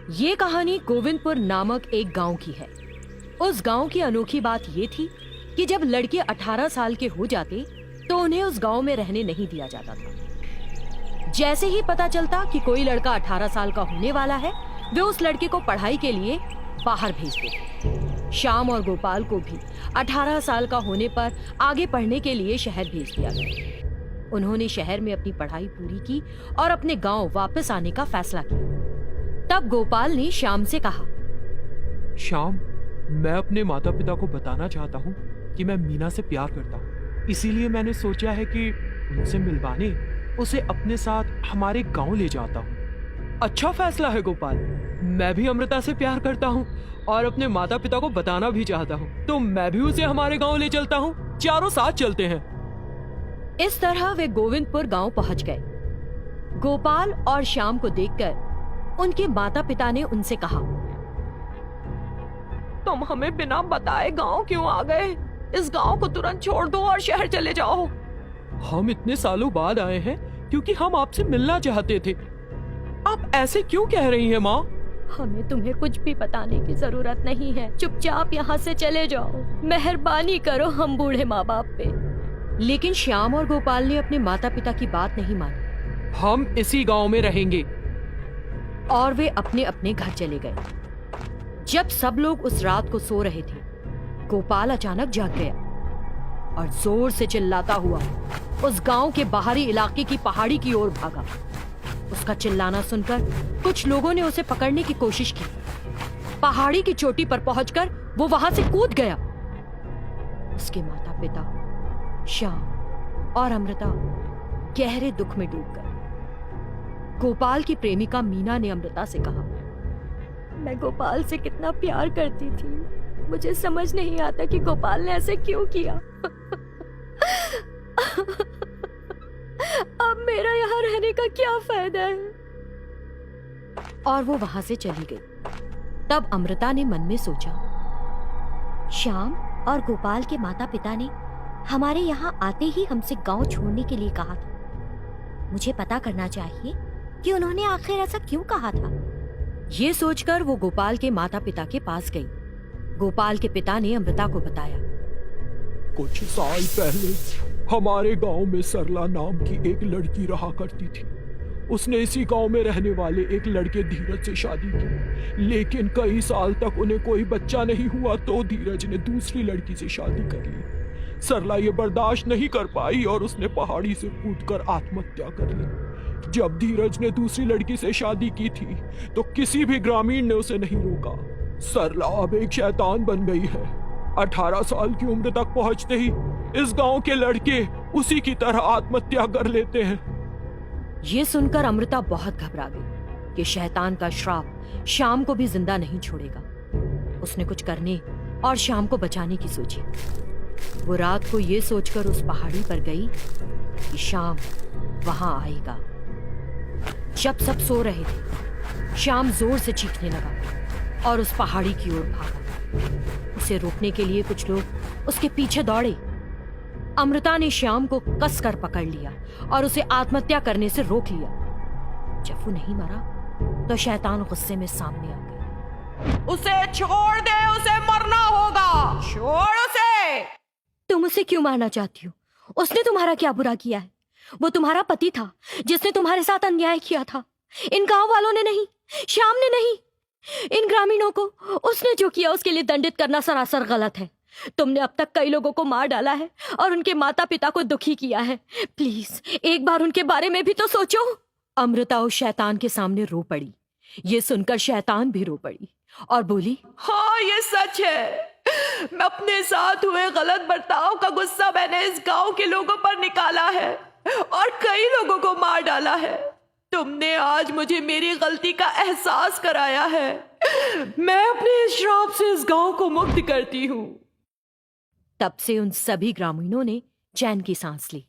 ये कहानी गोविंदपुर नामक एक गांव की है। उस गांव की अनोखी बात ये थी कि जब लड़के 18 साल के हो जाते तो उन्हें उस गांव में रहने नहीं दिया जाता था। जैसे ही पता चलता कि कोई लड़का 18 साल का होने वाला है, वे उस लड़के को पढ़ाई के लिए बाहर भेज देते। श्याम और गोपाल को भी 18 साल का होने पर आगे पढ़ने के लिए शहर भेज दिया गया। उन्होंने शहर में अपनी पढ़ाई पूरी की और अपने गांव वापस आने का फैसला किया। तब गोपाल ने श्याम से कहा, श्याम, मैं अपने माता पिता को बताना चाहता हूँ कि मैं मीना से प्यार करता हूँ। इसीलिए मैंने सोचा है कि उनसे मिलवाने उसे अपने साथ हमारे गांव ले जाता हूँ। अच्छा फैसला है गोपाल। मैं भी अमृता से प्यार करता हूँ और अपने माता पिता को बताना भी चाहता हूँ, तो मैं भी उसे हमारे गांव ले चलता हूँ। चारों साथ चलते हैं। इस तरह वे गोविंदपुर गांव पहुंच गए। गोपाल और श्याम को देखकर उनके माता पिता ने उनसे कहा, तुम हमें बिना बताए गांव क्यों आ गए? इस गांव को तुरंत छोड़ दो और शहर चले जाओ। हम इतने सालों बाद आए हैं क्योंकि हम आपसे मिलना चाहते थे। आप ऐसे क्यों कह रही हैं माँ? हमें तुम्हें कुछ भी बताने की जरूरत नहीं है। चुपचाप यहाँ से चले जाओ। मेहरबानी करो हम बूढ़े माँ बाप पे। लेकिन श्याम और गोपाल ने अपने माता पिता की बात नहीं मानी। हम इसी गांव में रहेंगे। और वे अपने अपने घर चले गए। जब सब लोग उस रात को सो रहे थे, गोपाल अचानक जाग गया और जोर से चिल्लाता हुआ उस गांव के बाहरी इलाके की पहाड़ी की ओर भागा। उसका चिल्लाना सुनकर कुछ लोगों ने उसे पकड़ने की कोशिश की। पहाड़ी की चोटी पर पहुंचकर वो वहां से कूद गया। उसके माता पिता श्याम और अमृता गहरे दुख में डूब गए। गोपाल की प्रेमिका मीना ने अमृता से कहा, मैं गोपाल से कितना प्यार करती थी। मुझे समझ नहीं आता कि गोपाल ने ऐसे क्यों किया। अब मेरा यहाँ रहने का क्या फायदा है? और वो वहां से चली गई। तब अमृता ने मन में सोचा, श्याम और गोपाल के माता पिता ने हमारे यहाँ आते ही हमसे गांव छोड़ने के लिए कहा था। मुझे पता करना चाहिए कि उन्होंने आखिर ऐसा क्यों कहा था। ये सोचकर वो गोपाल के माता पिता के पास गई। गोपाल के पिता ने अमृता को बताया, कुछ साल पहले हमारे गांव में सरला नाम की एक लड़की रहा करती थी। उसने इसी गांव में रहने वाले एक लड़के धीरज से शादी की, लेकिन कई साल तक उन्हें कोई बच्चा नहीं हुआ तो धीरज ने दूसरी लड़की से शादी कर ली। सरला ये बर्दाश्त नहीं कर पाई और उसने पहाड़ी से कूदकर आत्महत्या कर ली। जब धीरज ने दूसरी लड़की से शादी की थी तो किसी भी ग्रामीण ने उसे नहीं रोका। सरला अब एक शैतान बन गई है। 18 साल की उम्र तक पहुंचते ही इस गांव के लड़के उसी की तरह आत्महत्या कर लेते हैं। ये सुनकर अमृता बहुत घबरा गई कि शैतान का श्राप श्याम को भी जिंदा नहीं छोड़ेगा। उसने कुछ करने और श्याम को बचाने की सोची। वो रात को ये सोचकर उस पहाड़ी पर गई कि श्याम वहां आएगा। जब सब सो रहे थे, श्याम जोर से चीखने लगा और उस पहाड़ी की ओर भागा। उसे रोकने के लिए कुछ लोग उसके पीछे दौड़े। अमृता ने श्याम को कसकर पकड़ लिया और उसे आत्महत्या करने से रोक लिया। जब वो नहीं मरा तो शैतान गुस्से में सामने आ गया। उसे छोड़ दे, उसे मरना होगा। छोड़ उसे। तुम उसे क्यों मारना चाहती हो? उसने तुम्हारा क्या बुरा किया है? वो तुम्हारा पति था जिसने तुम्हारे साथ अन्याय किया था। इन गांव वालों ने नहीं, श्याम ने नहीं, इन ग्रामीणों को उसने जो किया उसके लिए दंडित करना सरासर गलत है। तुमने अब तक कई लोगों को मार डाला है और उनके माता पिता को दुखी किया है। प्लीज एक बार उनके बारे में भी तो सोचो। अमृता उस शैतान के सामने रो पड़ी। ये सुनकर शैतान भी रो पड़ी और बोली, हाँ ये सच है। मैं अपने साथ हुए गलत बर्ताव का गुस्सा मैंने इस गांव के लोगों पर निकाला है और कई लोगों को मार डाला है। तुमने आज मुझे मेरी गलती का एहसास कराया है। मैं अपने इस श्राप से इस गांव को मुक्त करती हूँ। तब से उन सभी ग्रामीणों ने चैन की सांस ली।